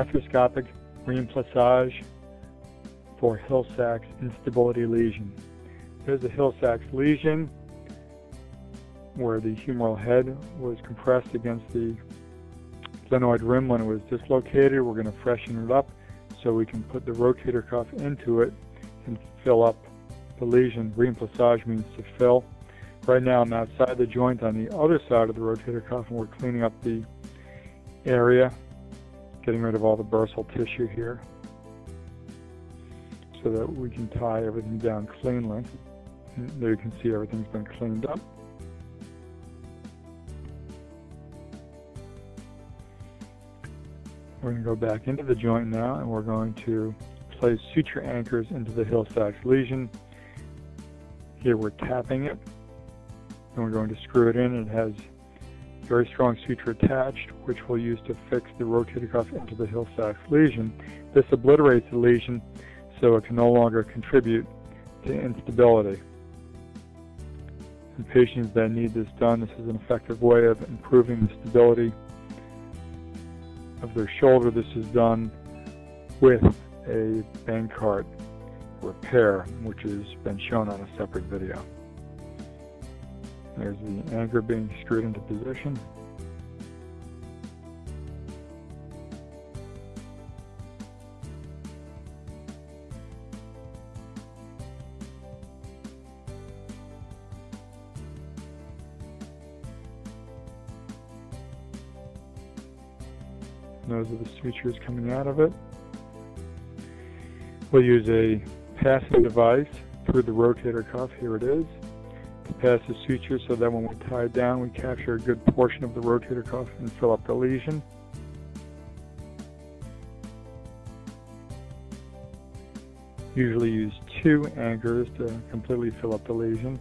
arthroscopic Reimplissage for Hill-Sachs instability lesion. There's a Hill-Sachs lesion where the humeral head was compressed against the glenoid rim when it was dislocated. We're going to freshen it up so we can put the rotator cuff into it and fill up the lesion. Reimplissage means to fill. Right now I'm outside the joint on the other side of the rotator cuff, and we're cleaning up the area, getting rid of all the bursal tissue here so that we can tie everything down cleanly. And there you can see everything's been cleaned up. We're going to go back into the joint now, and we're going to place suture anchors into the Hill-Sachs lesion. Here we're tapping it, and we're going to screw it in. It has very strong suture attached, which we'll use to fix the rotator cuff into the Hill-Sachs lesion. This obliterates the lesion so it can no longer contribute to instability. In patients that need this done, this is an effective way of improving the stability of their shoulder. This is done with a Bankart repair, which has been shown on a separate video. There's the anchor being screwed into position. Those are the sutures coming out of it. We'll use a passing device through the rotator cuff. Here it is. To pass the suture so that when we tie it down, we capture a good portion of the rotator cuff and fill up the lesion. Usually use 2 anchors to completely fill up the lesion.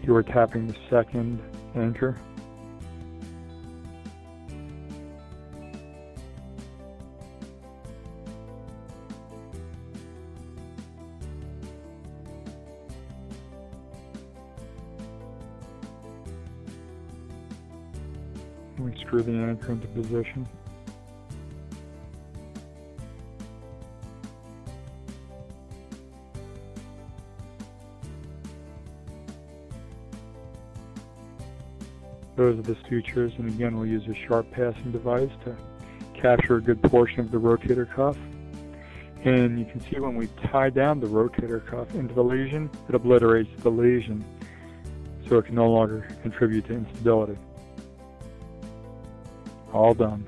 Here we're tapping the second anchor. We screw the anchor into position. Those are the sutures, and again we'll use a sharp passing device to capture a good portion of the rotator cuff. And you can see when we tie down the rotator cuff into the lesion, it obliterates the lesion so it can no longer contribute to instability. All done.